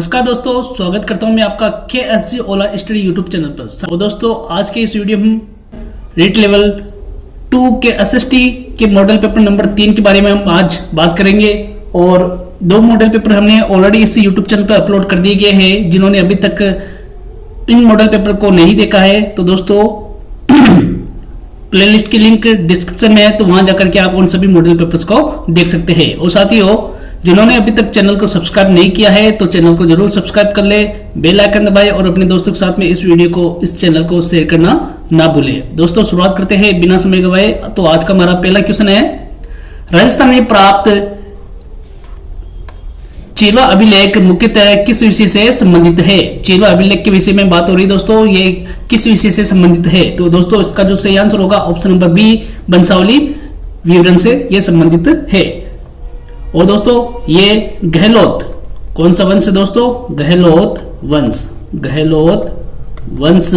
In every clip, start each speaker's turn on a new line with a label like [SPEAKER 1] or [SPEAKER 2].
[SPEAKER 1] नमस्कार दोस्तों, स्वागत करता हूं मैं आपका KSG online study YouTube channel पर। तो दोस्तों आज के इस वीडियो में हम रीट लेवल 2 के SST के मॉडल पेपर नंबर 3 के बारे में हम आज बात करेंगे। और दो मॉडल पेपर हमने ऑलरेडी इस यूट्यूब चैनल पर अपलोड कर दिए गए हैं। जिन्होंने अभी तक इन मॉडल पेपर को नहीं देखा है तो दोस्तों प्लेलिस्ट की लिंक डिस्क्रिप्शन में है, तो वहां जाकर के आप उन सभी मॉडल पेपर्स को देख सकते हैं। और साथ ही जिन्होंने अभी तक चैनल को सब्सक्राइब नहीं किया है तो चैनल को जरूर सब्सक्राइब कर ले, बेल आइकन दबाएं और अपने दोस्तों के साथ में इस वीडियो को, इस चैनल को शेयर करना ना भूलें। दोस्तों शुरुआत करते हैं बिना समय गवाए। तो आज का हमारा पहला क्वेश्चन है, राजस्थान में प्राप्त चीरवा अभिलेख मुख्यतः किस विषय से संबंधित है? चीरवा अभिलेख के विषय में बात हो रही है दोस्तों, ये किस विषय से संबंधित है? तो दोस्तों इसका जो सही आंसर होगा ऑप्शन नंबर बी, वंशावली विवरण से यह संबंधित है। और दोस्तों ये गहलोत कौन सा वंश है दोस्तों? गहलोत वंश। गहलोत वंश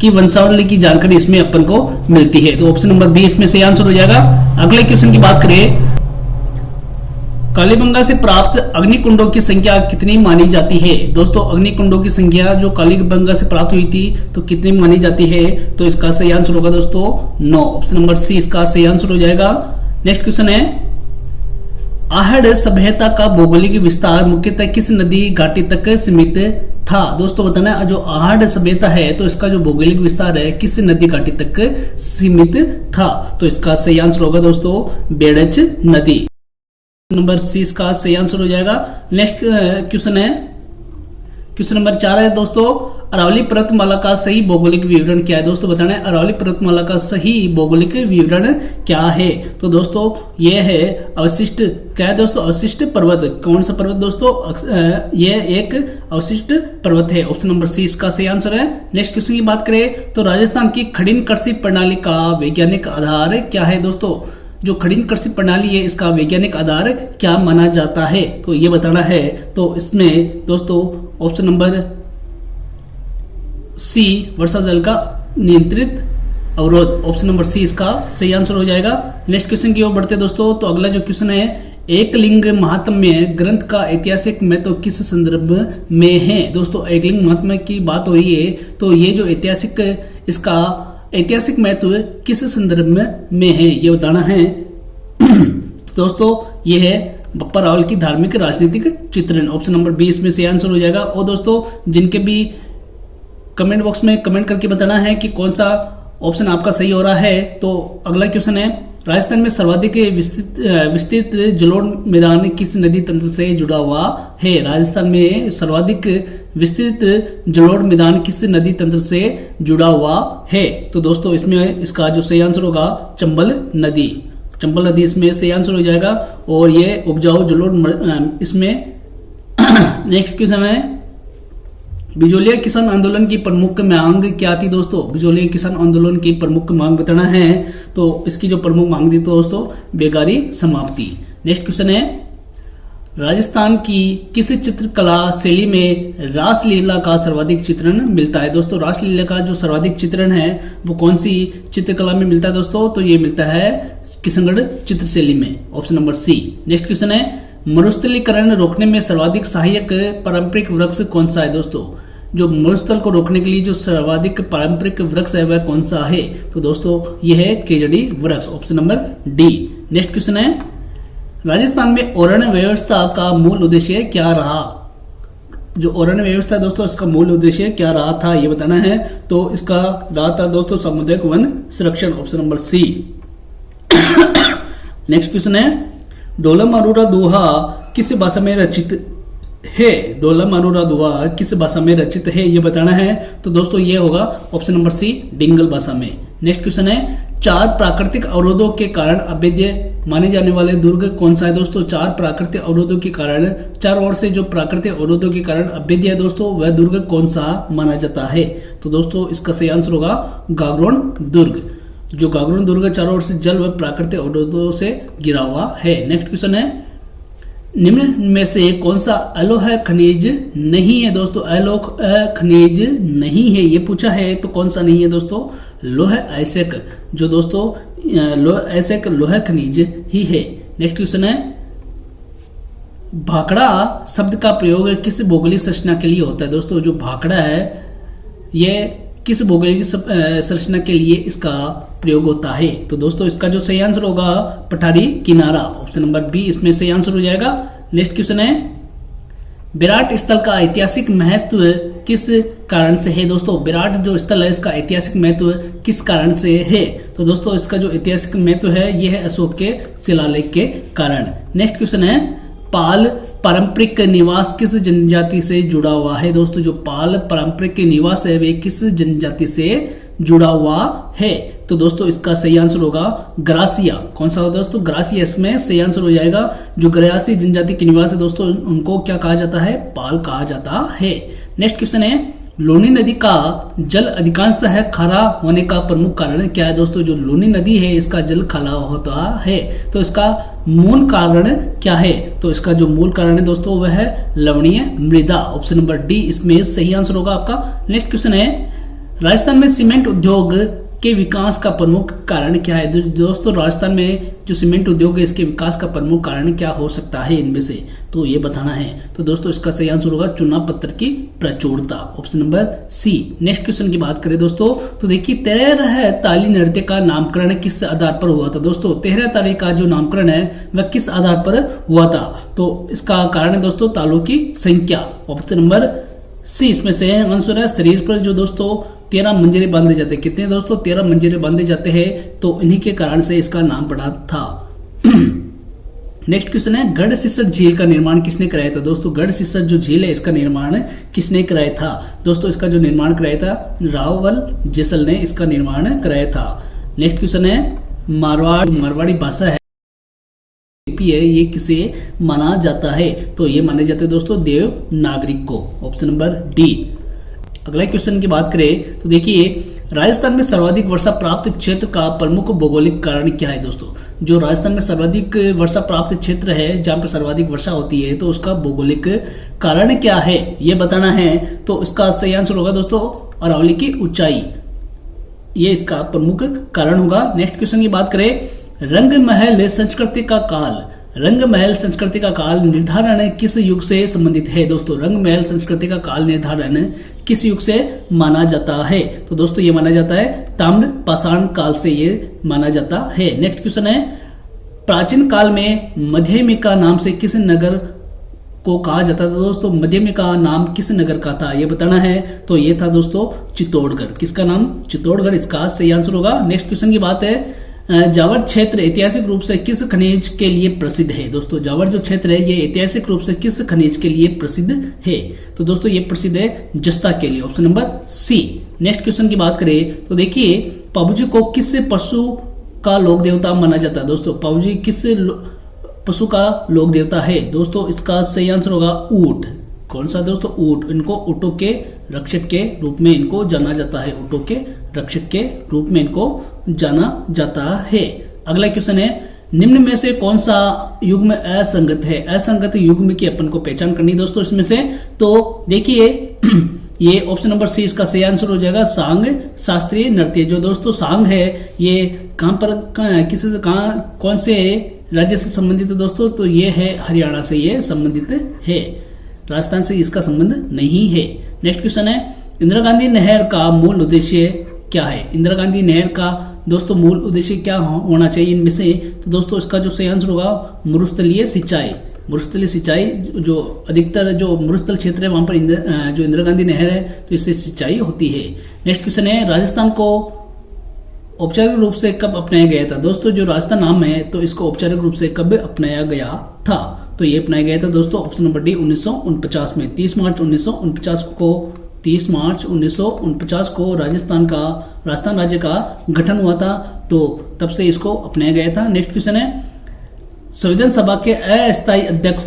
[SPEAKER 1] की वंशावली की जानकारी इसमें अपन को मिलती है, तो ऑप्शन नंबर बी इसमें सही आंसर हो जाएगा। अगले क्वेश्चन की बात करें, कालीबंगा से प्राप्त अग्निकुंडों की संख्या कितनी मानी जाती है? दोस्तों अग्निकुंडों की संख्या जो कालीबंगा से प्राप्त हुई थी तो कितनी मानी जाती है? तो इसका सही आंसर होगा दोस्तों 9। ऑप्शन नंबर सी इसका सही आंसर हो जाएगा। नेक्स्ट क्वेश्चन है, आहड़ सभ्यता का भौगोलिक विस्तार मुख्यतः किस नदी घाटी तक सीमित था? दोस्तों बताना है, जो आहड़ सभ्यता है तो इसका जो भौगोलिक विस्तार है किस नदी घाटी तक सीमित था? तो इसका सही आंसर होगा दोस्तों बेड़च नदी। नंबर सी इसका सही आंसर हो जाएगा। नेक्स्ट क्वेश्चन है, क्वेश्चन नंबर 4 है दोस्तों, अरावली पर्वतमाला का सही भौगोलिक विवरण क्या है? दोस्तों बताना है अरावली पर्वतमाला का सही भौगोलिक विवरण क्या है? तो दोस्तों ये है अवशिष्ट, क्या है दोस्तों? अवशिष्ट पर्वत। कौन सा पर्वत दोस्तों? ये एक अवशिष्ट पर्वत है। ऑप्शन नंबर सी इसका सही आंसर है। नेक्स्ट क्वेश्चन की बात करें तो राजस्थान की खड़ीन कृषि प्रणाली का वैज्ञानिक आधार क्या है? दोस्तों जो खड़ीन कृषि प्रणाली है इसका वैज्ञानिक आधार क्या माना जाता है? तो ये बताना है। तो इसमें दोस्तों ऑप्शन नंबर सी वर्षा जल का नियंत्रित अवरोध। ऑप्शन नंबर सी इसका सही आंसर हो जाएगा। नेक्स्ट क्वेश्चन की ओर बढ़ते दोस्तों, तो अगला जो क्वेश्चन है, एकलिंग महात्म्य ग्रंथ का ऐतिहासिक महत्व किस संदर्भ में है? दोस्तों एकलिंग महात्म्य की बात हो रही है तो ये जो ऐतिहासिक, इसका ऐतिहासिक महत्व किस संदर्भ में है ये बताना है। तो दोस्तों ये है बप्पा रावल की धार्मिक राजनीतिक चित्रण। ऑप्शन नंबर बी इसमें से आंसर हो जाएगा। और दोस्तों जिनके भी कमेंट बॉक्स में कमेंट करके बताना है कि कौन सा ऑप्शन आपका सही हो रहा है। तो अगला क्वेश्चन है, राजस्थान में सर्वाधिक विस्तृत जलोढ़ मैदान किस नदी तंत्र से जुड़ा हुआ है? राजस्थान में सर्वाधिक विस्तृत जलोढ़ मैदान किस नदी तंत्र से जुड़ा हुआ है? तो दोस्तों इसमें इसका जो सही आंसर होगा चंबल नदी। चंबल नदी इसमें सही आंसर हो जाएगा। और ये उपजाऊ जलोढ़ इसमें नेक्स्ट क्वेश्चन है, बिजोलिया किसान आंदोलन की प्रमुख मांग क्या थी? दोस्तों बिजोलिया किसान आंदोलन की प्रमुख मांग बताना है। तो इसकी जो प्रमुख मांग थी तो दोस्तों बेकारी समाप्ति। नेक्स्ट क्वेश्चन है, राजस्थान की किस चित्रकला शैली में रासलीला का सर्वाधिक चित्रण मिलता है? दोस्तों रासलीला का जो सर्वाधिक चित्रण है वो कौन सी चित्रकला में मिलता है दोस्तों? तो ये मिलता है किशनगढ़ चित्र शैली में। Option number C. Next question है, मरुस्थलीकरण रोकने में सर्वाधिक सहायक पारंपरिक वृक्ष कौन सा है? दोस्तों जो मरुस्थल को रोकने के लिए जो सर्वाधिक पारंपरिक वृक्ष है वह कौन सा है? तो दोस्तों यह है केजड़ी वृक्ष। Option number D. Next question है, राजस्थान में अरण्य व्यवस्था का मूल उद्देश्य क्या रहा? जो अरण्य व्यवस्था दोस्तों इसका मूल उद्देश्य क्या रहा था ये बताना है। तो इसका रहा था दोस्तों सामुदायिक वन संरक्षण। Option number C. Next question है, डोलम अरोरा दोहा किस भाषा में रचित है? डोलम अरोरा दोहा किस भाषा में रचित है ये बताना है। तो दोस्तों ये होगा ऑप्शन नंबर सी डिंगल भाषा में। नेक्स्ट क्वेश्चन है, 4 प्राकृतिक अवरोधों के कारण अवैध माने जाने वाले दुर्ग कौन सा है? दोस्तों 4 प्राकृतिक अवरोधों के कारण, 4 ओर से जो प्राकृतिक अवरोधों के कारण अवैध है दोस्तों वह दुर्ग कौन सा माना जाता है? तो दोस्तों इसका सही आंसर होगा गागरोन दुर्ग। जो गागरोन दुर्ग चारों ओर से जल व प्राकृतिक अवरोधों से घिरा हुआ है। नेक्स्ट क्वेश्चन है, निम्न में से कौन सा अलोह खनिज नहीं है? दोस्तों अलोह खनिज नहीं है ये पूछा है, तो कौन सा नहीं है दोस्तों? लोह अयस्क। जो दोस्तों लोह अयस्क लोह खनिज ही है। नेक्स्ट क्वेश्चन है, भाखड़ा शब्द का प्रयोग किस भौगोलिक संरचना के लिए होता है? दोस्तों जो भाखड़ा है ये किस भौगोलिक संरचना के लिए इसका प्रयोग होता है? तो दोस्तों इसका जो सही आंसर होगा पठारी किनारा, ऑप्शन नंबर बी इसमें सही आंसर हो जाएगा। नेक्स्ट क्वेश्चन है, विराट स्थल का ऐतिहासिक महत्व किस कारण से है? दोस्तों विराट जो स्थल है इसका ऐतिहासिक महत्व किस कारण से है? तो दोस्तों इसका जो ऐतिहासिक महत्व है यह है अशोक के शिलालेख के कारण। नेक्स्ट क्वेश्चन है, पाल पारंपरिक निवास किस जनजाति से जुड़ा हुआ है? दोस्तों जो पाल पारंपरिक निवास है वे किस जनजाति से जुड़ा हुआ है? तो दोस्तों इसका सही आंसर होगा ग्रासिया। कौन सा होगा दोस्तों? ग्रासिया इसमें सही आंसर हो जाएगा। जो ग्रासी जनजाति के निवास है दोस्तों उनको क्या कहा जाता है? पाल कहा जाता है। नेक्स्ट क्वेश्चन है, लूनी नदी का जल अधिकांशतः है खारा होने का प्रमुख कारण क्या है? दोस्तों जो लूनी नदी है इसका जल खारा होता है, तो इसका मूल कारण क्या है? तो इसका जो मूल कारण है दोस्तों वह है लवणीय मृदा, ऑप्शन नंबर डी इसमें सही आंसर होगा आपका। नेक्स्ट क्वेश्चन है, राजस्थान में सीमेंट उद्योग के विकास का प्रमुख कारण क्या है? दोस्तों राजस्थान में जो सीमेंट उद्योग है इसके विकास का प्रमुख कारण क्या हो सकता है इनमें से? तो ये बताना है। तो दोस्तों इसका सही आंसर होगा चुनाव पत्र की प्रचुरता, option number C. Next question की बात करें दोस्तों तो देखिए, तेरह ताली नृत्य का नामकरण किस आधार पर हुआ था? दोस्तों 13 ताली का जो नामकरण है वह किस आधार पर हुआ था? तो इसका कारण है दोस्तों तालों की संख्या, ऑप्शन नंबर सी इसमें सही आंसर है। शरीर पर जो दोस्तों 13 मंजरे बांधे जाते हैं, कितने दोस्तों? 13 मंजरे बांधे जाते हैं, तो इन्हीं के कारण से इसका नाम पड़ा था। नेक्स्ट क्वेश्चन है, गढ़ सिसर झील का निर्माण किसने कराया था? दोस्तों गढ़ सिसर जो झील है इसका निर्माण किसने कराया था? दोस्तों इसका जो निर्माण कराया था रावल जैसल ने इसका निर्माण कराया था। नेक्स्ट क्वेश्चन है, मारवाड़ी भाषा है ये किसे माना जाता है? तो ये माने जाते हैं दोस्तों देव नागरिक को, ऑप्शन नंबर डी। अगला क्वेश्चन की बात करें तो देखिए, राजस्थान में सर्वाधिक वर्षा प्राप्त क्षेत्र का प्रमुख भौगोलिक कारण क्या है? दोस्तों जो राजस्थान में सर्वाधिक वर्षा प्राप्त क्षेत्र है जहां पर सर्वाधिक वर्षा होती है तो उसका भौगोलिक कारण क्या है ये बताना है। तो इसका सही आंसर होगा दोस्तों अरावली की ऊंचाई, ये इसका प्रमुख कारण होगा। नेक्स्ट क्वेश्चन की बात करें, रंग महल संस्कृति का काल, रंग महल संस्कृति का काल निर्धारण किस युग से संबंधित है? दोस्तों रंग महल संस्कृति का काल निर्धारण किस युग से माना जाता है? तो दोस्तों ये माना जाता है ताम्र पाषाण काल से ये माना जाता है। नेक्स्ट क्वेश्चन है, प्राचीन काल में मध्यमिका नाम से किस नगर को कहा जाता था? दोस्तों मध्यमिका नाम किस नगर का था ये बताना है। तो ये था दोस्तों चित्तौड़गढ़, किसका नाम? चित्तौड़गढ़ इसका सही आंसर होगा। नेक्स्ट क्वेश्चन की बात है, जावर क्षेत्र ऐतिहासिक रूप से किस खनिज के लिए प्रसिद्ध है? दोस्तों जावर जो क्षेत्र है ये ऐतिहासिक रूप से किस खनिज के लिए प्रसिद्ध है? तो दोस्तों ये प्रसिद्ध है जस्ता के लिए, option number C. Next question की बात करें तो देखिए, पाबूजी को किस पशु का लोक देवता माना जाता है? दोस्तों पाबूजी किस पशु का लोक देवता है? दोस्तों इसका सही आंसर होगा ऊंट। कौन सा दोस्तों? ऊंट। इनको ऊंटों के रक्षक के रूप में इनको जाना जाता है, ऊंटों के रक्षक के रूप में इनको जाना जाता है। अगला क्वेश्चन है, निम्न में से कौन सा युग्म असंगत है? असंगत युग्म की अपन को पहचान करनी दोस्तों इसमें से। तो देखिए ये ऑप्शन नंबर सी इसका सही आंसर हो जाएगा सांग शास्त्रीय नृत्य। जो दोस्तों सांग है ये कहां पर कौन से राज्य से संबंधित है दोस्तों? तो ये है हरियाणा से ये संबंधित है, राजस्थान से इसका संबंध नहीं है। नेक्स्ट क्वेश्चन है, इंदिरा गांधी नहर का मूल उद्देश्य क्या है? इंदिरा गांधी नहर का दोस्तों मूल उद्देश्य क्या होना चाहिए इनमें से? तो दोस्तों इसका जो सही आंसर होगा मरुस्थलीय सिंचाई। मरुस्थलीय सिंचाई जो अधिकतर जो मरुस्थल क्षेत्र है वहां पर जो इंदिरा गांधी नहर है तो इससे सिंचाई होती है। नेक्स्ट क्वेश्चन है, राजस्थान को औपचारिक रूप से कब अपनाया गया था? दोस्तों जो राजस्थान नाम है तो इसको औपचारिक रूप से कब अपनाया गया था? तो ये अपनाया गया था दोस्तों ऑप्शन नंबर डी 1949 में। 30 मार्च 1949 को राजस्थान राज्य का गठन हुआ था, तो तब से इसको अपनाया गया था। नेक्स्ट क्वेश्चन है, संविधान सभा के अस्थायी अध्यक्ष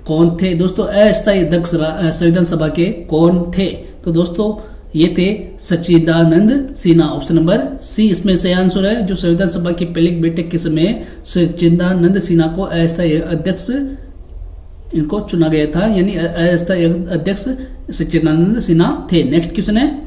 [SPEAKER 1] कौन थे? दोस्तों अस्थायी अध्यक्ष संविधान सभा के कौन थे? तो दोस्तों ये थे सच्चिदानंद सिन्हा, ऑप्शन नंबर सी इसमें सही आंसर है। जो संविधान सभा की पहली बैठक के समय सच्चिदानंद सिन्हा को अस्थायी अध्यक्ष इनको चुना गया था, यानी अस्थायी अध्यक्ष सच्चिदानंद सिन्हा थे। नेक्स्ट क्वेश्चन है,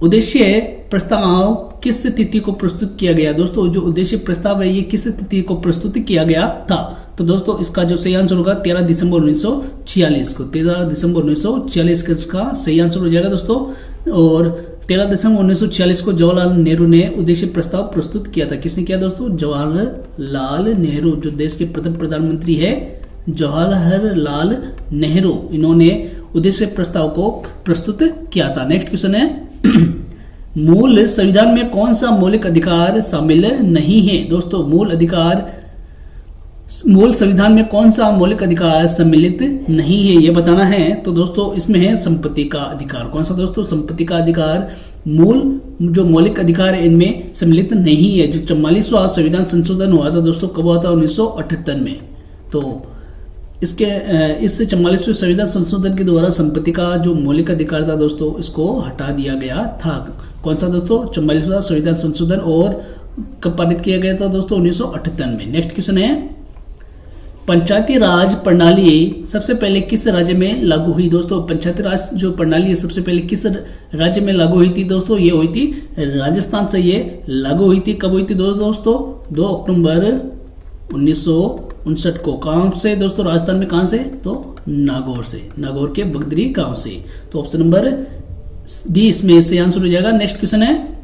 [SPEAKER 1] उद्देश्य प्रस्ताव किस तिथि को प्रस्तुत किया गया? दोस्तों जो उद्देश्य प्रस्ताव है ये किस तिथि को प्रस्तुत किया गया था? तो दोस्तों इसका जो सही आंसर होगा 13 दिसंबर 1946 को, 13 दिसंबर 1946 का सही आंसर हो जाएगा दोस्तों। और 13 दिसंबर 1946 को जवाहरलाल नेहरू ने उद्देश्य प्रस्ताव प्रस्तुत किया था। किसने किया दोस्तों? जवाहरलाल नेहरू, जो देश के प्रथम प्रधानमंत्री है जवाहरलाल नेहरू, इन्होंने उद्देश्य प्रस्ताव को प्रस्तुत किया था। नेक्स्ट क्वेश्चन है मूल संविधान में कौन सा मौलिक अधिकार शामिल नहीं है? दोस्तों मूल संविधान में कौन सा मौलिक अधिकार सम्मिलित नहीं है, यह बताना है। तो दोस्तों इसमें है संपत्ति का अधिकार। कौन सा दोस्तों? संपत्ति का अधिकार मूल जो मौलिक अधिकार है इनमें सम्मिलित नहीं है। जो 44वां संविधान संशोधन हुआ था दोस्तों, कब हुआ था? 1978 में। तो इस 44वें संविधान संशोधन के द्वारा संपत्ति का जो मौलिक अधिकार था दोस्तों, इसको हटा दिया गया था। कौन सा दोस्तों? 44वां संविधान संशोधन। और कब पारित किया गया था दोस्तों? 1978 में। नेक्स्ट क्वेश्चन है पंचायती राज प्रणाली सबसे पहले किस राज्य में लागू हुई? दोस्तों पंचायती राज जो प्रणाली है सबसे पहले किस राज्य में लागू हुई थी दोस्तों? ये हुई थी राजस्थान से ये लागू हुई थी। कब हुई थी दोस्तों? 2 अक्टूबर 1959 को। कहां से दोस्तों? राजस्थान में। कहां से? तो नागौर से, नागौर के बगदरी गांव से। तो ऑप्शन नंबर डी इसमें से आंसर हो जाएगा। नेक्स्ट क्वेश्चन है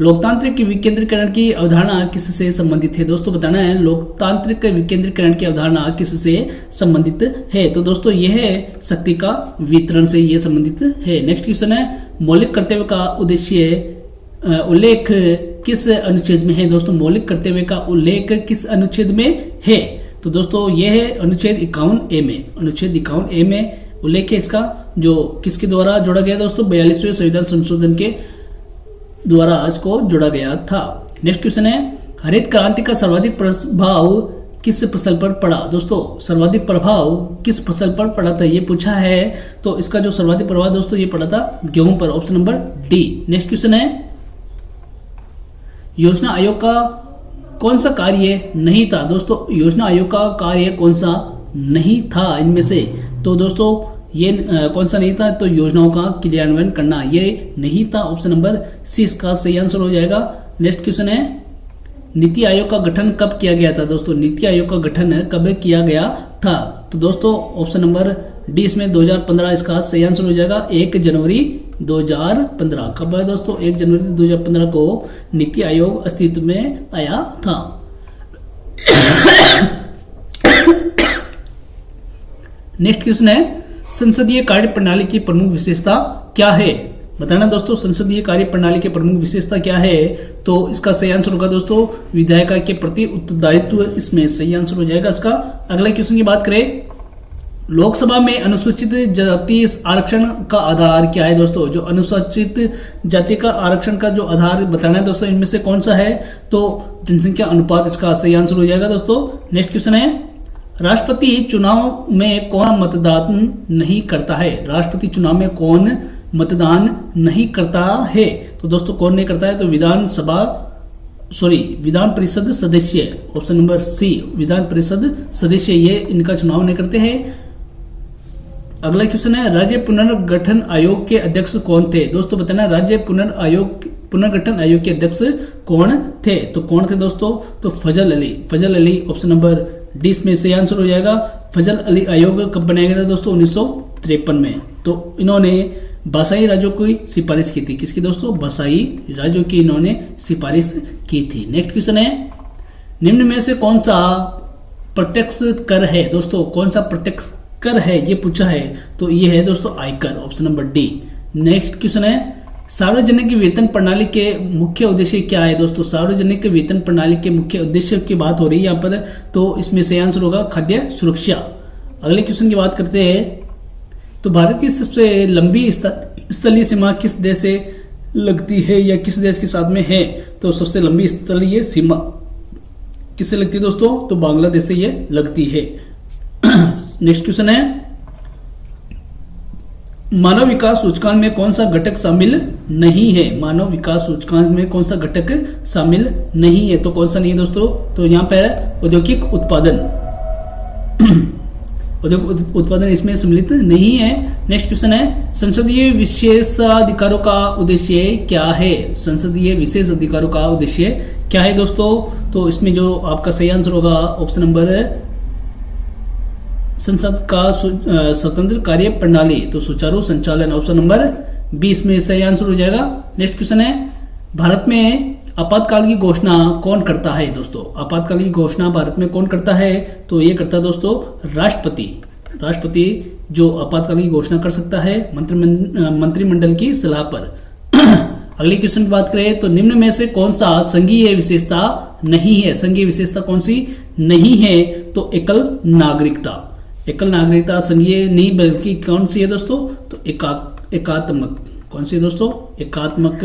[SPEAKER 1] लोकतांत्रिक विकेंद्रीकरण की अवधारणा किससे संबंधित है? दोस्तों बताना है लोकतांत्रिक विकेंद्रीकरण की अवधारणा किससे संबंधित है? तो दोस्तों यह है शक्ति का वितरण से यह संबंधित है। नेक्स्ट क्वेश्चन है मौलिक कर्तव्य का उद्देश्य उल्लेख किस अनुच्छेद में है? दोस्तों मौलिक कर्तव्य का उल्लेख किस अनुच्छेद में है? तो दोस्तों यह है अनुच्छेद 51A में। अनुच्छेद 51A में उल्लेख है इसका, जो किसके द्वारा जोड़ा गया दोस्तों? 42वें संविधान संशोधन के द्वारा इसको जोड़ा गया था। नेक्स्ट क्वेश्चन है हरित क्रांति का सर्वाधिक प्रभाव किस फसल पर पड़ा? दोस्तों सर्वाधिक प्रभाव किस फसल पर पड़ा था ये पूछा है। तो इसका जो सर्वाधिक प्रभाव दोस्तों ये पड़ा था गेहूं पर। Option number D. Next question है योजना आयोग का कौन सा कार्य नहीं था? दोस्तों योजना आयोग का कार्य कौन सा नहीं था इनमें से? तो दोस्तों ये कौन सा नहीं था? तो योजनाओं का क्रियान्वयन करना, ये नहीं था। ऑप्शन नंबर सी इसका सही आंसर हो जाएगा। नेक्स्ट क्वेश्चन है नीति आयोग का गठन कब किया गया था? दोस्तों नीति आयोग का गठन कब किया गया था? तो दोस्तों ऑप्शन नंबर डी इसमें 2015 इसका सही आंसर हो जाएगा। 1 जनवरी 2015। कब है दोस्तों? 1 जनवरी 2015 को नीति आयोग अस्तित्व में आया था। नेक्स्ट क्वेश्चन है संसदीय कार्य प्रणाली की प्रमुख विशेषता क्या है? बताना दोस्तों संसदीय कार्य प्रणाली की प्रमुख विशेषता क्या है? तो इसका सही आंसर होगा दोस्तों विधायिका के प्रति उत्तरदायित्व, इसमें सही आंसर हो जाएगा इसका। अगले क्वेश्चन की बात करें लोकसभा में अनुसूचित जाति आरक्षण का आधार क्या है? दोस्तों जो अनुसूचित जाति का आरक्षण का जो आधार बताना है दोस्तों इनमें से कौन सा है? तो जनसंख्या अनुपात इसका सही आंसर हो जाएगा दोस्तों। नेक्स्ट क्वेश्चन है राष्ट्रपति चुनाव में कौन मतदान नहीं करता है? राष्ट्रपति चुनाव में कौन मतदान नहीं करता है? तो दोस्तों कौन नहीं करता है? तो विधान परिषद सदस्य। ऑप्शन नंबर सी विधान परिषद सदस्य ये इनका चुनाव नहीं करते हैं। अगला क्वेश्चन है राज्य पुनर्गठन आयोग के अध्यक्ष कौन थे? दोस्तों बताना राज्य पुनर्गठन आयोग के अध्यक्ष कौन थे? तो कौन थे दोस्तों? तो फजल अली। ऑप्शन नंबर डी इसमें सही आंसर हो जाएगा। फजल अली आयोग कब बनाया गया था दोस्तों? 1953 में। तो इन्होंने भाषाई राज्यों की सिफारिश की थी। किसकी दोस्तों? भाषाई राज्यों की इन्होंने सिफारिश की थी। नेक्स्ट क्वेश्चन है निम्न में से कौन सा प्रत्यक्ष कर है? दोस्तों कौन सा प्रत्यक्ष कर है ये पूछा है। तो ये है दोस्तों आयकर। Option number D. Next question है सार्वजनिक वेतन प्रणाली के मुख्य उद्देश्य क्या है? दोस्तों सार्वजनिक वेतन प्रणाली के मुख्य उद्देश्य की बात हो रही है यहाँ पर, तो इसमें सही आंसर होगा खाद्य सुरक्षा। अगले क्वेश्चन की बात करते हैं तो भारत की सबसे लंबी स्थलीय सीमा किस देश से लगती है या किस देश के साथ में है? तो सबसे लंबी स्थलीय सीमा किससे लगती है दोस्तों? तो बांग्लादेश से ये लगती है। नेक्स्ट क्वेश्चन है मानव विकास सूचकांक में कौन सा घटक शामिल नहीं है? मानव विकास सूचकांक में कौन सा घटक शामिल नहीं है? तो कौन सा नहीं है दोस्तों? तो यहाँ पर औद्योगिक उत्पादन उत्पादन इसमें सम्मिलित नहीं है। नेक्स्ट क्वेश्चन है संसदीय विशेषाधिकारों का उद्देश्य क्या है? संसदीय विशेष अधिकारों का उद्देश्य क्या है दोस्तों? तो इसमें जो आपका सही आंसर होगा ऑप्शन नंबर संसद का स्वतंत्र कार्य प्रणाली, तो सुचारू संचालन, ऑप्शन नंबर 20 में सही आंसर हो जाएगा। नेक्स्ट क्वेश्चन है, भारत में आपातकाल की घोषणा कौन करता है दोस्तों? आपातकाल की घोषणा भारत में कौन करता है? तो ये करता है दोस्तों राष्ट्रपति। राष्ट्रपति जो आपातकाल की घोषणा कर सकता है मंत्रिमंडल की सलाह पर। अगले क्वेश्चन की बात करें तो निम्न में से कौन सा संघीय विशेषता नहीं है? संघीय विशेषता कौन सी नहीं है? तो एकल नागरिकता। एकल नागरिकता संघीय नहीं बल्कि कौन सी है दोस्तों? तो एकात्मक। कौन सी है दोस्तों? एकात्मक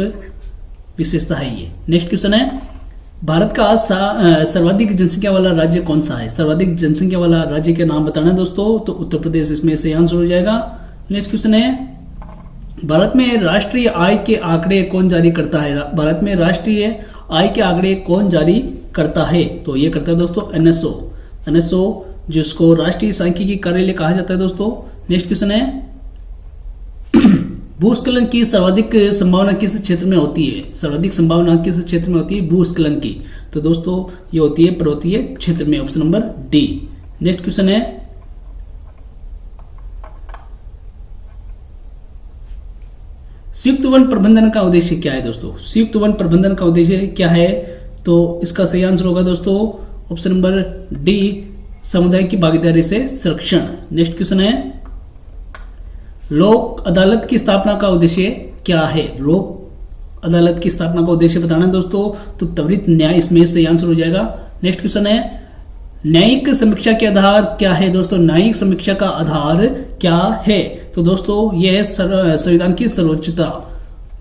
[SPEAKER 1] विशेषता है ये। नेक्स्ट क्वेश्चन है, भारत का सर्वाधिक जनसंख्या वाला राज्य कौन सा है? सर्वाधिक जनसंख्या वाला राज्य के नाम बताना है दोस्तों, तो उत्तर प्रदेश इसमें से आंसर हो जाएगा। नेक्स्ट क्वेश्चन है, भारत में राष्ट्रीय आय के आंकड़े कौन जारी करता है? भारत में राष्ट्रीय आय के आंकड़े कौन जारी करता है? तो ये करता है दोस्तों एनएसओ। एनएसओ जिसको राष्ट्रीय सांख्यिकी कार्यालय कहा जाता है दोस्तों। नेक्स्ट क्वेश्चन है, भूस्खलन की सर्वाधिक संभावना किस क्षेत्र में होती है? सर्वाधिक संभावना किस क्षेत्र में होती है भूस्खलन की? तो दोस्तों ये होती है पर्वतीय क्षेत्र में, option number D. Next question है, संयुक्त वन प्रबंधन का उद्देश्य क्या है दोस्तों? संयुक्त वन प्रबंधन का उद्देश्य क्या है? तो इसका सही आंसर होगा दोस्तों ऑप्शन नंबर डी, समुदाय की भागीदारी से संरक्षण। नेक्स्ट क्वेश्चन है, लोक अदालत की स्थापना का उद्देश्य क्या है? लोक अदालत की स्थापना का उद्देश्य बताना दोस्तों, तो त्वरित न्याय इसमें सही आंसर हो जाएगा। नेक्स्ट क्वेश्चन है, न्यायिक समीक्षा के आधार क्या है दोस्तों? न्यायिक समीक्षा का आधार क्या है? तो दोस्तों यह है संविधान की सर्वोच्चता।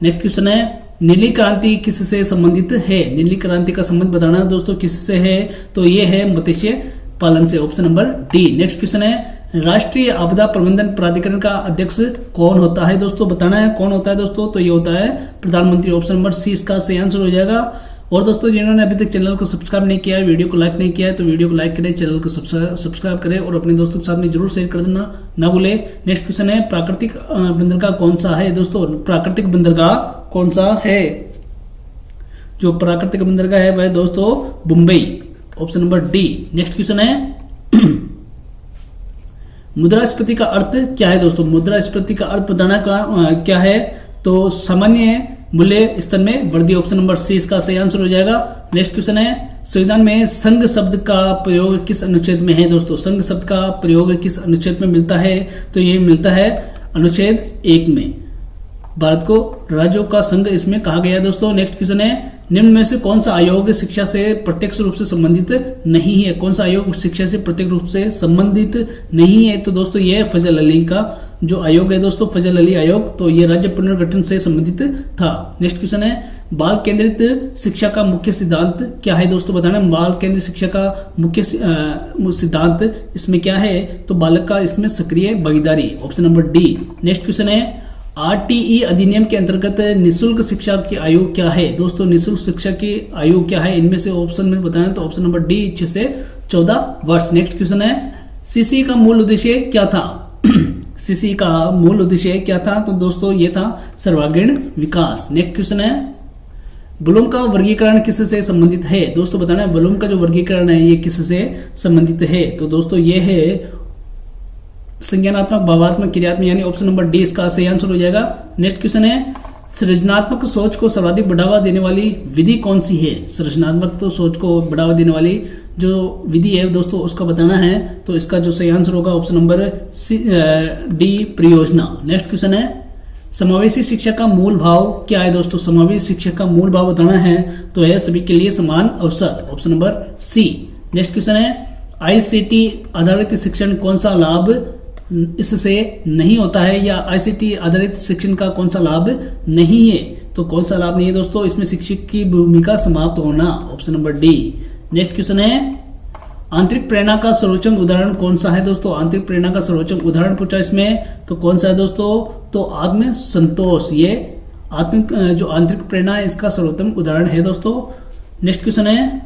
[SPEAKER 1] नेक्स्ट क्वेश्चन है, नीली क्रांति किससे संबंधित है? नीली क्रांति का संबंध बताना दोस्तों किससे है? तो यह है मत्स्य पालन से, option number D. Next question है, राष्ट्रीय आपदा प्रबंधन प्राधिकरण का अध्यक्ष कौन होता है दोस्तों? बताना है कौन होता है दोस्तों, तो ये होता है प्रधानमंत्री, ऑप्शन नंबर सी इसका सही आंसर हो जाएगा। और दोस्तों जिन्होंने अभी तक चैनल को सब्सक्राइब नहीं किया है, वीडियो को लाइक नहीं किया है, तो वीडियो को लाइक करें, चैनल को सब्सक्राइब करें और अपने दोस्तों के साथ में जरूर शेयर कर देना ना भूले। नेक्स्ट क्वेश्चन है, प्राकृतिक बंदरगाह कौन सा है दोस्तों? प्राकृतिक बंदरगाह कौन सा है? जो प्राकृतिक बंदरगाह है वह दोस्तों Mumbai, option number D. Next question है, मुद्रास्फीति का अर्थ क्या है दोस्तों? मुद्रास्फीति का अर्थ बताना क्या है? तो सामान्य मूल्य स्तर में वृद्धि, ऑप्शन नंबर सी इसका सही आंसर हो जाएगा। नेक्स्ट क्वेश्चन है, संविधान में संघ शब्द का प्रयोग किस अनुच्छेद में है दोस्तों? संघ शब्द का प्रयोग किस अनुच्छेद में मिलता है? तो ये मिलता है अनुच्छेद 1 में। भारत को राज्यों का संघ इसमें कहा गया है दोस्तों। नेक्स्ट क्वेश्चन है, निम्न में से कौन सा आयोग शिक्षा से प्रत्यक्ष रूप से संबंधित नहीं है? कौन सा आयोग शिक्षा से प्रत्यक्ष रूप से संबंधित नहीं है? तो दोस्तों ये फजल अली का जो आयोग है दोस्तों, फजल अली आयोग, तो ये राज्य पुनर्गठन से संबंधित था। नेक्स्ट क्वेश्चन है, बाल केंद्रित शिक्षा का मुख्य सिद्धांत क्या है दोस्तों? बताना, बाल केंद्रित शिक्षा का मुख्य सिद्धांत इसमें क्या है? तो बालक का इसमें सक्रिय भागीदारी, option number D. Next question है, आरटीई अधिनियम के अंतर्गत निःशुल्क शिक्षा की आयु क्या है दोस्तों? निःशुल्क शिक्षा की आयु क्या है? इनमें से ऑप्शन में बताना, तो ऑप्शन नंबर डी 6 से 14 वर्ष। नेक्स्ट क्वेश्चन है, सीसी का मूल उद्देश्य क्या था? सीसी का मूल उद्देश्य क्या था? तो दोस्तों ये था सर्वांगीण विकास। नेक्स्ट क्वेश्चन है, ब्लूम का वर्गीकरण किससे संबंधित है दोस्तों? बताना, ब्लूम का जो वर्गीकरण है ये किससे संबंधित है? तो दोस्तों ये है संज्ञानात्मक, भावात्मक, क्रियात्मक, यानी ऑप्शन नंबर डी इसका सही आंसर हो जाएगा। नेक्स्ट क्वेश्चन है, सृजनात्मक सोच को सर्वाधिक बढ़ावा देने वाली विधि कौन सी है? सृजनात्मक तो सोच को बढ़ावा देने वाली जो विधि है दोस्तों उसका बताना है, तो इसका जो सही आंसर होगा ऑप्शन नंबर डी परियोजना। नेक्स्ट क्वेश्चन है, समावेशी शिक्षा का मूल भाव क्या है दोस्तों? समावेशी शिक्षा का मूल भाव बताना है, तो है सभी के लिए समान अवसर, option number C. Next question है, आईसीटी आधारित शिक्षण कौन सा लाभ इससे नहीं होता है, या आईसीटी आधारित शिक्षण का कौन सा लाभ नहीं है? तो कौन सा लाभ नहीं है दोस्तों? इसमें शिक्षक की भूमिका समाप्त होना, option number D. Next question है, आंतरिक प्रेरणा का सर्वोत्तम उदाहरण कौन सा है दोस्तों? आंतरिक प्रेरणा का सर्वोत्तम उदाहरण पूछा इसमें, तो कौन सा है दोस्तों? तो आत्म संतोष, ये आत्मिक जो आंतरिक प्रेरणा है इसका सर्वोत्तम उदाहरण है दोस्तों। नेक्स्ट क्वेश्चन है,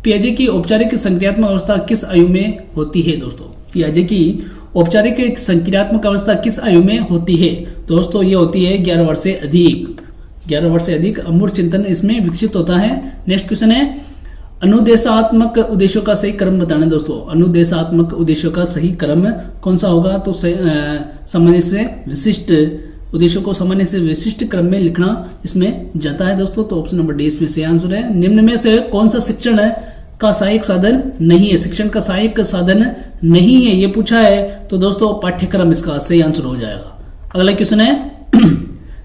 [SPEAKER 1] पियाजे की औपचारिक संक्रियात्मक अवस्था किस आयु में होती है दोस्तों? पियाजे की औपचारिक संक्रियात्मक अवस्था किस आयु में होती है दोस्तों? ये होती है 11 वर्ष से अधिक। 11 वर्ष से अधिक अमूर्त चिंतन इसमें विकसित होता है। नेक्स्ट क्वेश्चन है, अनुदेशात्मक उद्देश्यों का सही क्रम बताना दोस्तों। अनुदेशात्मक उद्देश्यों का सही क्रम कौन सा होगा, तो सामान्य से विशिष्ट उद्देश्यों को सामान्य से विशिष्ट क्रम में लिखना इसमें जाता है दोस्तों। तो ऑप्शन नंबर डी इसमें सही आंसर है। निम्न में से कौन सा शिक्षण का सहायक साधन नहीं है, शिक्षण का सहायक साधन नहीं है ये पूछा है, तो दोस्तों पाठ्यक्रम इसका सही आंसर हो जाएगा। अगला क्वेश्चन है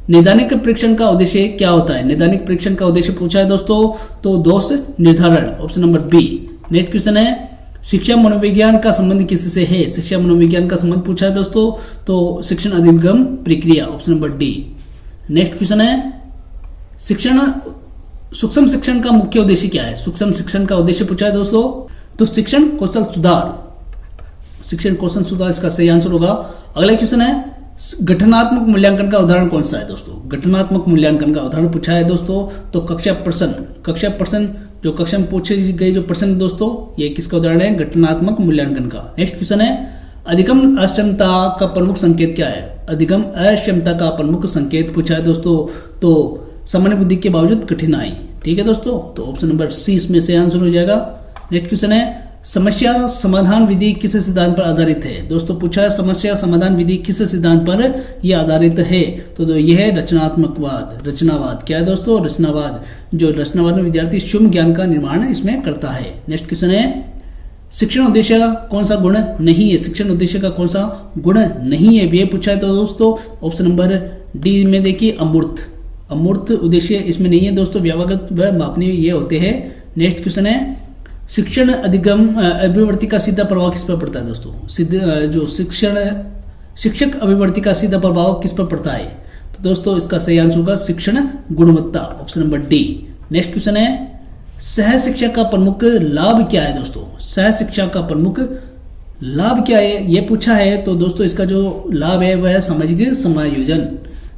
[SPEAKER 1] नैदानिक परीक्षण का उद्देश्य क्या होता है। नैदानिक परीक्षण का उद्देश्य पूछा है दोस्तों, तो दोष निर्धारण, option number B. Next question है शिक्षा मनोविज्ञान का संबंध किससे है। शिक्षा मनोविज्ञान का संबंध पूछा है दोस्तों, तो शिक्षण अधिगम प्रक्रिया, option number D. Next question है सूक्ष्म शिक्षण का मुख्य उद्देश्य क्या है। सूक्ष्म शिक्षण का उद्देश्य पूछा है दोस्तों, तो शिक्षण कौशल सुधार, शिक्षण कौशल सुधार इसका सही आंसर होगा। अगला क्वेश्चन है गठनात्मक मूल्यांकन का उदाहरण कौन सा है दोस्तों। गठनात्मक मूल्यांकन का उदाहरण पूछा है दोस्तों, तो कक्षा प्रश्न जो कक्षा में पूछे गए जो प्रश्न दोस्तों, ये किसका उदाहरण है, गठनात्मक मूल्यांकन का। नेक्स्ट क्वेश्चन है अधिगम अक्षमता का प्रमुख संकेत क्या है। अधिगम अक्षमता का प्रमुख संकेत पूछा है दोस्तों, तो सामान्य बुद्धि के बावजूद कठिनाई। ठीक है दोस्तों, तो ऑप्शन नंबर सी इसमें से आंसर हो जाएगा। नेक्स्ट क्वेश्चन है समस्या समाधान विधि किस सिद्धांत पर आधारित है। दोस्तों पूछा है समस्या समाधान विधि किस सिद्धांत पर यह आधारित है, तो यह है रचनात्मकवाद, रचनावाद। क्या है दोस्तों, रचनावाद। जो रचनावाद में विद्यार्थी शुभ ज्ञान का निर्माण इसमें करता है। नेक्स्ट क्वेश्चन है शिक्षण उद्देश्य का कौन सा गुण नहीं है। शिक्षण उद्देश्य का कौन सा गुण नहीं है ये पूछा है, तो दोस्तों ऑप्शन नंबर डी में देखिए अमूर्त उद्देश्य इसमें नहीं है दोस्तों, व्यावहारिक व मापनीय ये होते हैं। नेक्स्ट क्वेश्चन है शिक्षण अधिगम अभिवृत्ति का सीधा प्रभाव किस पर पड़ता है दोस्तों। जो शिक्षक अभिवृत्ति का सीधा प्रभाव किस पर पड़ता है, तो दोस्तों इसका सही आंसर होगा शिक्षण गुणवत्ता, option number D. Next question है सह शिक्षा का प्रमुख लाभ क्या है दोस्तों। सह शिक्षा का प्रमुख लाभ क्या है ये पूछा है, तो दोस्तों इसका जो लाभ है वह सामाजिक समायोजन।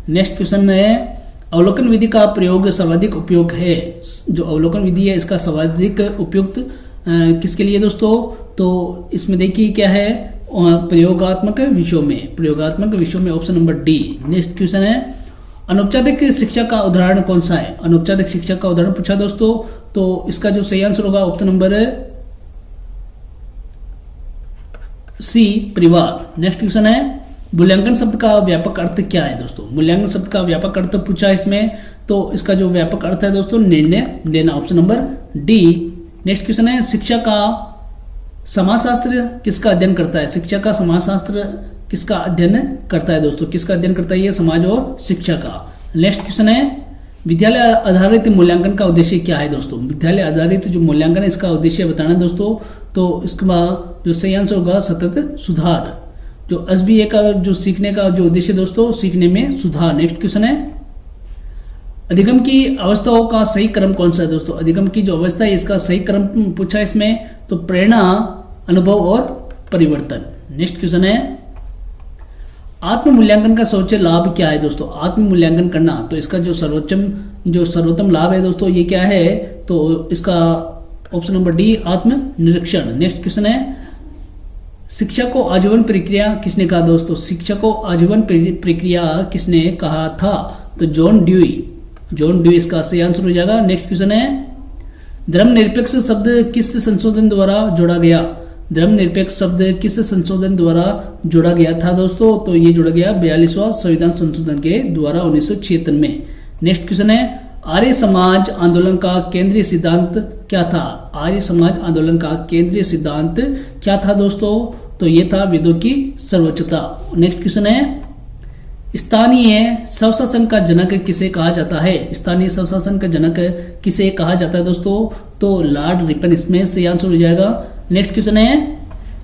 [SPEAKER 1] नेक्स्ट क्वेश्चन है अवलोकन विधि का प्रयोग सर्वाधिक उपयोग है। जो अवलोकन विधि है इसका सर्वाधिक उपयुक्त किसके लिए दोस्तों, तो इसमें देखिए क्या है प्रयोगात्मक विषयों में, option number D. Next question है अनौपचारिक शिक्षा का उदाहरण कौन सा है। अनौपचारिक शिक्षा का उदाहरण पूछा दोस्तों, तो इसका जो सही आंसर होगा ऑप्शन नंबर सी परिवार। नेक्स्ट क्वेश्चन है मूल्यांकन शब्द का व्यापक अर्थ क्या है दोस्तों। मूल्यांकन शब्द का व्यापक अर्थ पूछा है इसमें, तो इसका जो व्यापक अर्थ है दोस्तों निर्णय लेना, option number D. Next question है शिक्षा का समाजशास्त्र किसका अध्ययन करता है। शिक्षा का समाजशास्त्र किसका अध्ययन करता है दोस्तों, किसका अध्ययन करता है ये समाज और शिक्षा का। नेक्स्ट क्वेश्चन है विद्यालय आधारित मूल्यांकन का उद्देश्य क्या है दोस्तों। विद्यालय आधारित जो मूल्यांकन है इसका उद्देश्य बताना दोस्तों, तो इसके बाद जो सही आंसर होगा सतत सुधार। जो एसबीए का जो सीखने का जो उद्देश्य दोस्तों सीखने में सुधार। नेक्स्ट क्वेश्चन है अधिगम की अवस्थाओं का सही क्रम कौन सा है दोस्तों। अधिगम की जो अवस्था है इसका सही क्रम पूछा है इसमें, तो प्रेरणा, अनुभव और परिवर्तन। नेक्स्ट क्वेश्चन है आत्म मूल्यांकन का सर्वोच्च लाभ क्या है दोस्तों। आत्म मूल्यांकन करना, तो इसका जो सर्वोत्तम लाभ है दोस्तों ये क्या है, तो इसका ऑप्शन नंबर डी आत्म निरीक्षण। नेक्स्ट क्वेश्चन है शिक्षा को आजीवन प्रक्रिया किसने कहा दोस्तों। शिक्षा को आजीवन प्रक्रिया किसने कहा था, तो जॉन ड्यूई इसका सही आंसर हो जाएगा। नेक्स्ट क्वेश्चन है धर्मनिरपेक्ष शब्द किस संशोधन द्वारा जोड़ा गया। धर्मनिरपेक्ष शब्द किस संशोधन द्वारा जोड़ा गया था दोस्तों, तो ये जोड़ा गया 42वां संविधान संशोधन के द्वारा 1976 में। नेक्स्ट क्वेश्चन है आर्य समाज आंदोलन का केंद्रीय सिद्धांत क्या था। आर्य समाज आंदोलन का केंद्रीय सिद्धांत क्या था दोस्तों, तो ये था वेदों की सर्वोच्चता। नेक्स्ट क्वेश्चन है स्थानीय स्वशासन का जनक किसे कहा जाता है। स्थानीय स्वशासन का जनक किसे कहा जाता है दोस्तों, तो लॉर्ड रिपन इसमें सही आंसर हो जाएगा। नेक्स्ट क्वेश्चन है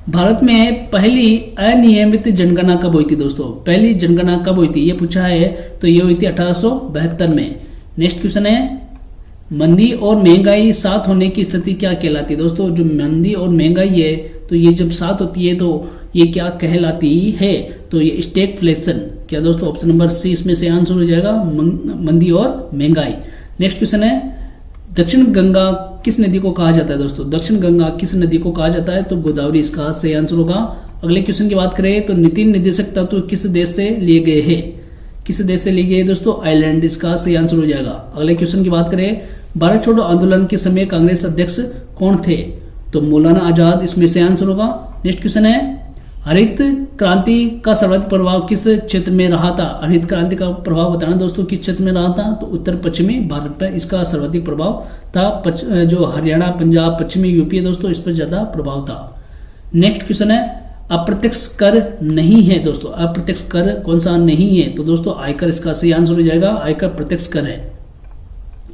[SPEAKER 1] भारत में पहली अनियमित जनगणना कब हुई थी दोस्तों। पहली जनगणना कब हुई थी ये पूछा है, तो ये हुई थी 1872 में। नेक्स्ट क्वेश्चन है मंदी और महंगाई साथ होने की स्थिति क्या कहलाती है दोस्तों। जो मंदी और महंगाई है तो ये जब साथ होती है तो ये क्या कहलाती है, तो ये स्टैगफ्लेशन। क्या दोस्तों ऑप्शन नंबर सी इसमें से आंसर हो जाएगा मंदी और महंगाई। नेक्स्ट क्वेश्चन है दक्षिण गंगा किस नदी को कहा जाता है दोस्तों। दक्षिण गंगा किस नदी को कहा जाता है, तो गोदावरी इसका सही आंसर होगा। अगले क्वेश्चन की बात करें तो नीति निर्देशक तत्व किस देश से लिए गए हैं। किस देश से लिए गए दोस्तों, आयरलैंड इसका सही आंसर हो जाएगा। अगले क्वेश्चन की बात करें भारत छोड़ो आंदोलन के समय कांग्रेस अध्यक्ष कौन थे? तो मौलाना आजाद इसमें से आंसर होगा। नेक्स्ट क्वेश्चन है, हरित क्रांति का सर्वाधिक प्रभाव किस क्षेत्र में रहा था? हरित क्रांति का प्रभाव बताना दोस्तों किस क्षेत्र में रहा था? तो उत्तर पश्चिमी भारत पर इसका सर्वाधिक प्रभाव था। जो हरियाणा, पंजाब, पश्चिमी यूपी है दोस्तों, इस पर ज्यादा प्रभाव था। नेक्स्ट क्वेश्चन है, अप्रत्यक्ष कर नहीं है दोस्तों, अप्रत्यक्ष कर कौन सा नहीं है? तो दोस्तों आयकर इसका सही आंसर हो जाएगा, आयकर प्रत्यक्ष कर है।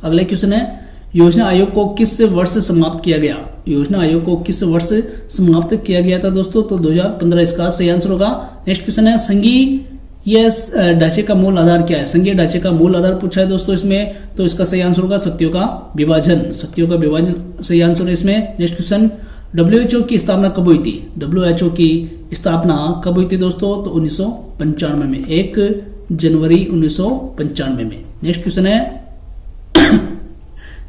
[SPEAKER 1] अगला क्वेश्चन है, योजना आयोग को किस वर्ष समाप्त किया गया? योजना आयोग को किस वर्ष समाप्त किया गया था दोस्तों? तो 2015 इसका सही आंसर होगा। नेक्स्ट क्वेश्चन है, संघीय ढांचे का मूल आधार क्या है? संघीय ढांचे का मूल आधार पूछा है दोस्तों इसमें, तो इसका सही आंसर होगा शक्तियों का विभाजन, शक्तियों का विभाजन सही आंसर है इसमें। नेक्स्ट क्वेश्चन, WHO की स्थापना कब हुई थी? WHO की स्थापना कब हुई थी दोस्तों? तो 1995 में, 1 जनवरी 1995 में। नेक्स्ट क्वेश्चन है,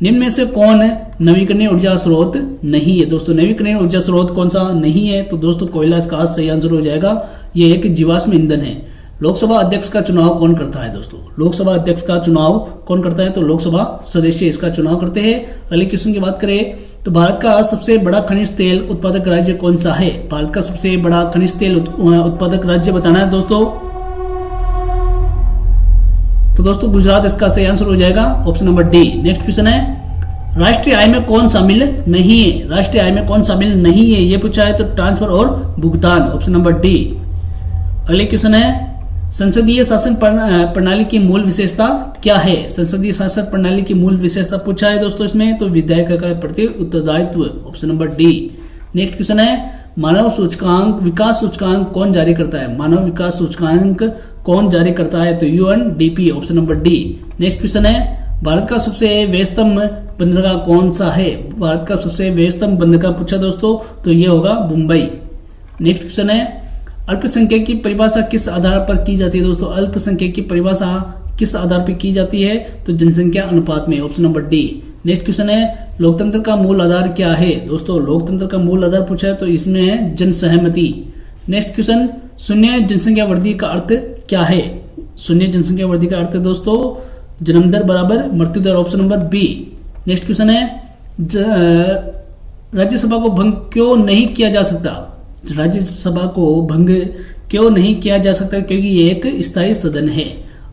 [SPEAKER 1] निम्न में से कौन नवीकरणीय ऊर्जा स्रोत नहीं है दोस्तों? नवीकरणीय ऊर्जा स्रोत कौन सा नहीं है? तो दोस्तों कोयला इसका सही आंसर हो जाएगा, ये एक जीवाश्म ईंधन है। लोकसभा अध्यक्ष का चुनाव कौन करता है दोस्तों? लोकसभा अध्यक्ष का चुनाव कौन करता है? तो लोकसभा सदस्य इसका चुनाव करते हैं। अगले क्वेश्चन की बात करें तो भारत का सबसे बड़ा खनिज तेल उत्पादक राज्य कौन सा है? भारत का सबसे बड़ा खनिज तेल उत्पादक राज्य बताना है दोस्तों। तो दोस्तों गुजरात इसका सही आंसर हो जाएगा, option number D. Next question है, राष्ट्रीय आय में कौन शामिल नहीं है? राष्ट्रीय आय में कौन शामिल नहीं है ये पूछा है, तो ट्रांसफर और भुगतान, ऑप्शन नंबर डी। अगले क्वेश्चन है, संसदीय शासन प्रणाली की मूल विशेषता क्या है? संसदीय शासन प्रणाली की मूल विशेषता पूछा है दोस्तों इसमें, तो विधायक का प्रति उत्तरदायित्व, option number D. Next question है, मानव सूचकांक विकास सूचकांक कौन जारी करता है? मानव विकास सूचकांक कौन जारी करता है? तो UNDP, option number D. Next question है, भारत का सबसे व्यस्तम बंदरगाह कौन सा है? भारत का सबसे व्यस्तम बंदरगाह पूछा दोस्तों, तो ये होगा मुंबई। नेक्स्ट क्वेश्चन है, अल्पसंख्यक की परिभाषा किस आधार पर की जाती है दोस्तों? अल्पसंख्यक की परिभाषा किस आधार पर की जाती है? तो जनसंख्या अनुपात में, option number D. Next question है, लोकतंत्र का मूल आधार क्या है दोस्तों? लोकतंत्र का मूल आधार पूछा है, तो इसमें है जनसहमति। नेक्स्ट क्वेश्चन, शून्य जनसंख्या वृद्धि का अर्थ क्या है? शून्य जनसंख्या वृद्धि का अर्थ दोस्तों जन्म दर बराबर मृत्यु दर, option number B. Next question है, राज्यसभा को भंग क्यों नहीं किया जा सकता? राज्यसभा को भंग क्यों नहीं किया जा सकता? क्योंकि ये एक स्थायी सदन है।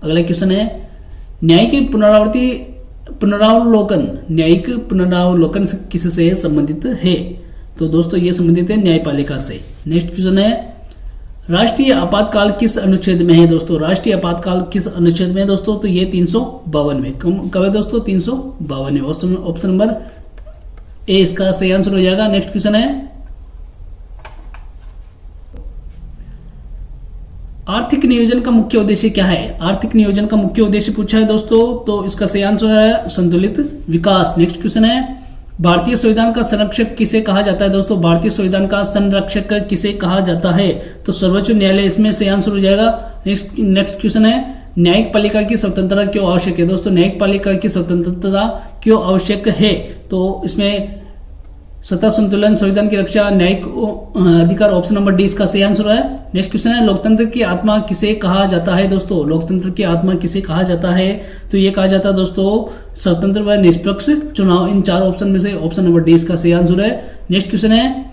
[SPEAKER 1] अगला क्वेश्चन है, न्यायिक पुनरावलोकन, न्यायिक पुनरावलोकन किससे संबंधित है? तो दोस्तों ये संबंधित है न्यायपालिका से। नेक्स्ट क्वेश्चन है, राष्ट्रीय आपातकाल किस अनुच्छेद में है दोस्तों? राष्ट्रीय आपातकाल किस अनुच्छेद में है दोस्तों? तो ये 352 में। कब है दोस्तों? 352 में, ऑप्शन नंबर ए इसका सही आंसर हो जाएगा। नेक्स्ट क्वेश्चन है, आर्थिक नियोजन का मुख्य उद्देश्य क्या है? आर्थिक नियोजन का मुख्य उद्देश्य पूछा है दोस्तों, तो इसका सही आंसर है संतुलित विकास। नेक्स्ट क्वेश्चन है, भारतीय संविधान का संरक्षक किसे कहा जाता है दोस्तों? भारतीय संविधान का संरक्षक किसे कहा जाता है? तो सर्वोच्च न्यायालय इसमें सही आंसर हो जाएगा। नेक्स्ट क्वेश्चन है, न्यायिक पालिका की स्वतंत्रता क्यों आवश्यक है दोस्तों? न्यायिक पालिका की स्वतंत्रता क्यों आवश्यक है? तो इसमें सत्ता संतुलन, संविधान की रक्षा, न्यायिक अधिकार, ऑप्शन नंबर डी इसका सही आंसर है। नेक्स्ट क्वेश्चन है, लोकतंत्र की आत्मा किसे कहा जाता है दोस्तों? लोकतंत्र की आत्मा किसे कहा जाता है? तो ये कहा जाता है दोस्तों स्वतंत्र व निष्पक्ष चुनाव। इन चार ऑप्शन में से ऑप्शन नंबर डी इसका सही आंसर है। नेक्स्ट क्वेश्चन है,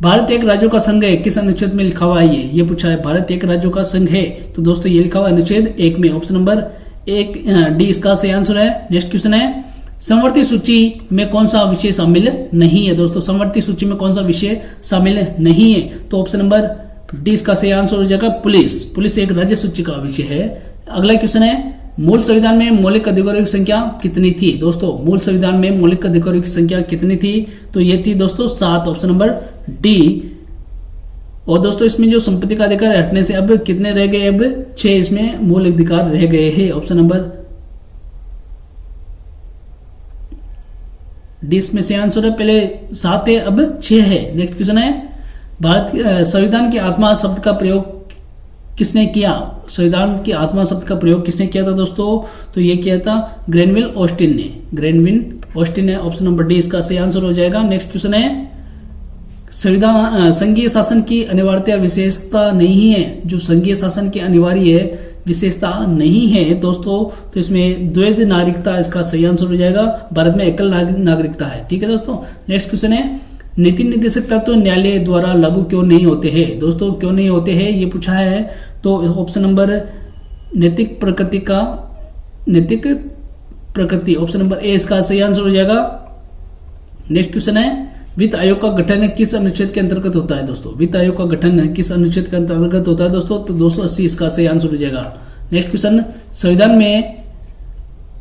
[SPEAKER 1] भारत एक राज्यों का संघ है, किस अनुच्छेद में लिखा हुआ है? ये पूछा है, भारत एक राज्यों का संघ है, तो दोस्तों ये लिखा हुआ है अनुच्छेद 1 में, ऑप्शन नंबर 1 डी इसका सही आंसर है। नेक्स्ट क्वेश्चन है, समवर्ती सूची में कौन सा विषय शामिल नहीं है दोस्तों? समवर्ती सूची में कौन सा विषय शामिल नहीं है? तो ऑप्शन नंबर डी इसका सही आंसर हो जाएगा पुलिस। पुलिस एक राज्य सूची का विषय है। अगला क्वेश्चन है, मूल संविधान में मौलिक अधिकारों की संख्या कितनी थी दोस्तों? मूल संविधान में मौलिक अधिकारों की संख्या कितनी थी? तो ये थी दोस्तों 7, ऑप्शन नंबर डी। और दोस्तों इसमें जो संपत्ति का अधिकार हटने से अब कितने रह गए? अब 6 इसमें मूल अधिकार रह गए हैं, ऑप्शन नंबर डी इसमें से आंसर है। पहले 7 है, अब 6 है। नेक्स्ट क्वेश्चन है, भारत संविधान की आत्मा शब्द का प्रयोग किसने किया? संविधान की आत्मा शब्द का प्रयोग किसने किया था दोस्तों? तो ये किया था ग्रेनविल ऑस्टिन ने। ग्रेनविल ऑस्टिन ने, ऑप्शन नंबर डी इसका सही आंसर हो जाएगा। नेक्स्ट क्वेश्चन है, संघीय शासन की अनिवार्यता विशेषता नहीं है। जो संघीय शासन की अनिवार्य है विशेषता नहीं है दोस्तों, तो इसमें द्वैध नागरिकता इसका सही आंसर हो जाएगा। भारत में एकल नागरिकता है। ठीक है दोस्तों, नेक्स्ट क्वेश्चन है नीति निर्देशक तत्व न्यायालय द्वारा लागू क्यों नहीं होते हैं। दोस्तों क्यों नहीं होते हैं ये पूछा है, तो ऑप्शन नंबर नैतिक प्रकृति ऑप्शन नंबर ए इसका सही आंसर हो जाएगा। नेक्स्ट क्वेश्चन है वित्त आयोग का गठन किस अनुच्छेद के अंतर्गत होता है। दोस्तों वित्त आयोग का गठन किस अनुच्छेद के अंतर्गत होता है दोस्तों, तो 280 इसका सही आंसर हो जाएगा। नेक्स्ट क्वेश्चन संविधान में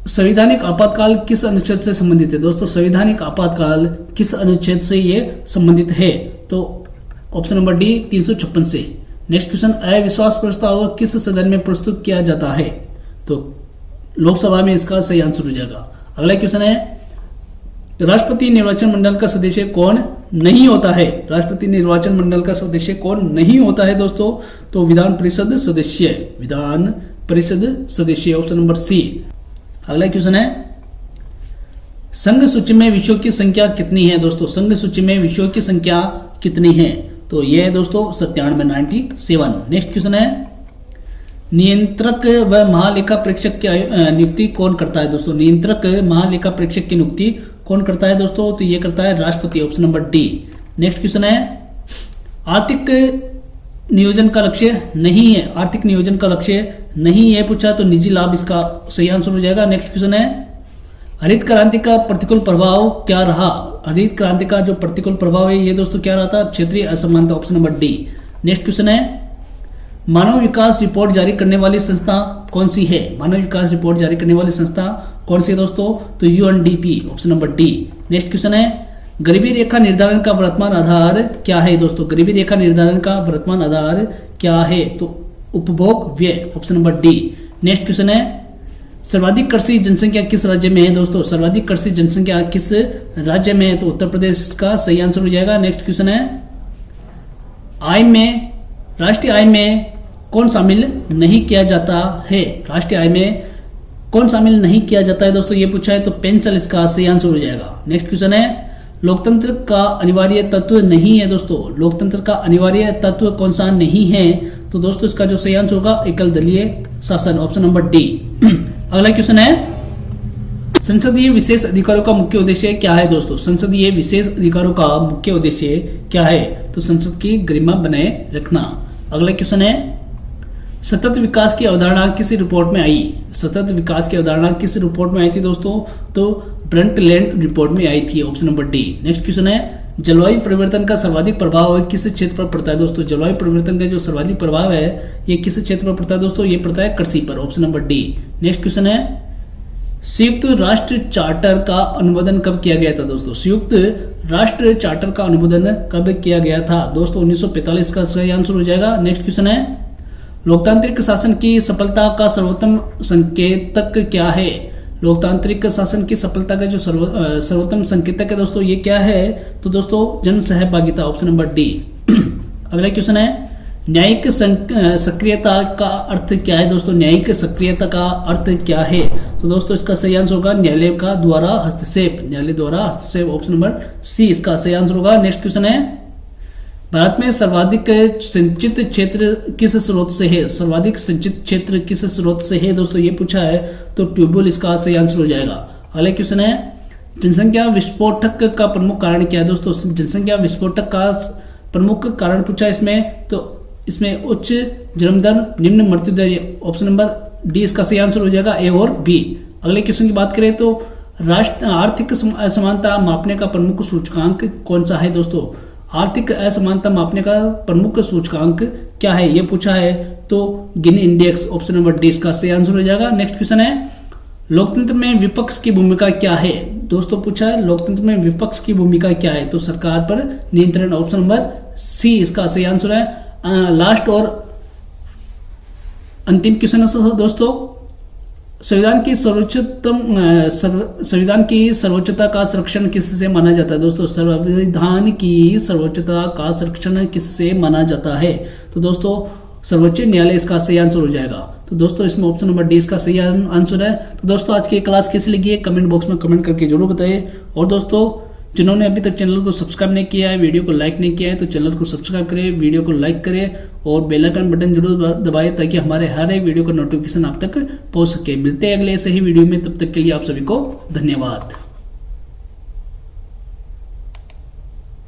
[SPEAKER 1] संवैधानिक आपातकाल किस अनुच्छेद से संबंधित है। दोस्तों संवैधानिक आपातकाल किस अनुच्छेद से ये संबंधित है, तो ऑप्शन नंबर डी 356 से। नेक्स्ट क्वेश्चन अविश्वास प्रस्ताव किस सदन में प्रस्तुत किया जाता है, तो लोकसभा में इसका सही आंसर हो जाएगा। अगला क्वेश्चन है राष्ट्रपति निर्वाचन मंडल का सदस्य कौन नहीं होता है। राष्ट्रपति निर्वाचन मंडल का सदस्य कौन नहीं होता है दोस्तों, तो विधान परिषद सदस्य ऑप्शन नंबर सी। अगला क्वेश्चन है संघ सूची में विषयों की संख्या कितनी है। दोस्तों संघ सूची में विषयों की संख्या कितनी है, तो ये है दोस्तों 97। नेक्स्ट क्वेश्चन है नियंत्रक व महालेखा प्रेक्षक की नियुक्ति कौन करता है। दोस्तों नियंत्रक महालेखा प्रेक्षक की नियुक्ति कौन करता है दोस्तों, तो ये करता है राष्ट्रपति option number D. Next question है आर्थिक नियोजन का लक्ष्य नहीं है। आर्थिक नियोजन का लक्ष्य नहीं है पूछा, तो निजी लाभ इसका सही आंसर हो जाएगा। नेक्स्ट क्वेश्चन है हरित क्रांति का प्रतिकूल प्रभाव क्या रहा। हरित क्रांति का जो प्रतिकूल प्रभाव है ये दोस्तों क्या रहा था, क्षेत्रीय असमानता option number D. Next question है मानव विकास रिपोर्ट जारी करने वाली संस्था कौन सी है। मानव विकास रिपोर्ट जारी करने वाली संस्था कौन सी है दोस्तों, तो UNDP option number D. Next question है गरीबी रेखा निर्धारण का वर्तमान आधार क्या है। दोस्तों गरीबी रेखा निर्धारण का वर्तमान आधार क्या है, तो उपभोग व्यय option number D. Next question है सर्वाधिक कृषि जनसंख्या किस राज्य में है। दोस्तों सर्वाधिक कृषि जनसंख्या किस राज्य में है, तो उत्तर प्रदेश का सही आंसर हो जाएगा। नेक्स्ट क्वेश्चन है राष्ट्रीय आय में कौन शामिल नहीं किया जाता है। राष्ट्रीय आय में कौन शामिल नहीं किया जाता है दोस्तों, ये पूछा है, तो पेंशन इसका सही आंसर हो जाएगा। नेक्स्ट क्वेश्चन है लोकतंत्र का अनिवार्य तत्व नहीं है। दोस्तों लोकतंत्र का अनिवार्य तत्व कौन सा नहीं है, तो दोस्तों इसका जो सही आंसर होगा एकल दलीय शासन ऑप्शन नंबर डी। अगला क्वेश्चन है संसदीय विशेष अधिकारों का मुख्य उद्देश्य क्या है। दोस्तों संसदीय विशेष अधिकारों का मुख्य उद्देश्य क्या है, तो संसद की गरिमा बनाए रखना। अगला क्वेश्चन है सतत विकास की अवधारणा किस रिपोर्ट में आई। सतत विकास की अवधारणा किस रिपोर्ट में आई थी दोस्तों, तो ब्रंटलैंड रिपोर्ट में आई थी option number D. Next question है जलवायु परिवर्तन का सर्वाधिक प्रभाव किस क्षेत्र पर पड़ता है। दोस्तों जलवायु परिवर्तन का जो सर्वाधिक प्रभाव है ये किस क्षेत्र पर पड़ता है दोस्तों, ये पड़ता है कृषि पर option number D. Next question है संयुक्त राष्ट्र चार्टर का अनुमोदन कब किया गया था। दोस्तों संयुक्त राष्ट्र चार्टर का अनुमोदन कब किया गया था दोस्तों, 1945 का सही आंसर हो जाएगा। नेक्स्ट क्वेश्चन है लोकतांत्रिक शासन की सफलता का सर्वोत्तम संकेतक क्या है। लोकतांत्रिक शासन की सफलता का जो सर्वोत्तम संकेतक है दोस्तों ये क्या है, तो दोस्तों जन सहभागिता ऑप्शन नंबर डी। अगला क्वेश्चन है न्यायिक सक्रियता का अर्थ क्या है। दोस्तों न्यायिक सक्रियता का अर्थ क्या है, तो दोस्तों इसका सही आंसर होगा न्यायालय द्वारा हस्तक्षेप ऑप्शन नंबर सी इसका सही आंसर होगा। नेक्स्ट क्वेश्चन है भारत में सर्वाधिक संचित क्षेत्र किस स्रोत से है। सर्वाधिक संचित क्षेत्र किस स्रोत से है दोस्तों ये पूछा है, तो ट्यूबवेल इसका सही आंसर हो जाएगा। अगला क्वेश्चन है जनसंख्या विस्फोटक का प्रमुख कारण क्या है। दोस्तों जनसंख्या विस्फोटक का प्रमुख कारण पूछा इसमें, तो इसमें उच्च जन्म दर निम्न मृत्यु दर ऑप्शन नंबर डी इसका सही आंसर हो जाएगा, ए और बी। अगले क्वेश्चन की बात करें तो आर्थिक असमानता मापने का प्रमुख सूचकांक कौन सा है। दोस्तों आर्थिक असमानता मापने का प्रमुख सूचकांक क्या है ये पूछा है, तो Gini index option number D इसका सही आंसर हो जाएगा। नेक्स्ट क्वेश्चन है लोकतंत्र में विपक्ष की भूमिका क्या है। दोस्तों पूछा है लोकतंत्र में विपक्ष की भूमिका क्या है, तो सरकार पर नियंत्रण ऑप्शन नंबर सी इसका सही आंसर है। लास्ट और अंतिम क्वेश्चन है दोस्तों संविधान की सर्वोच्चता का संरक्षण किससे माना जाता है। दोस्तों संविधान की सर्वोच्चता का संरक्षण किससे माना जाता है, तो दोस्तों सर्वोच्च न्यायालय इसका सही आंसर हो जाएगा। तो दोस्तों इसमें ऑप्शन नंबर डी इसका सही आंसर है। तो दोस्तों आज की क्लास कैसी लगी है कमेंट बॉक्स में कमेंट करके जरूर बताइए। और दोस्तों जिन्होंने अभी तक चैनल को सब्सक्राइब नहीं किया है, वीडियो को लाइक नहीं किया है, तो चैनल को सब्सक्राइब करें, वीडियो को लाइक करें और बेल आइकन बटन जरूर दबाएं ताकि हमारे हर एक वीडियो का नोटिफिकेशन आप तक पहुंच सके। मिलते हैं अगले ऐसे ही वीडियो में, तब तक के लिए आप सभी को धन्यवाद।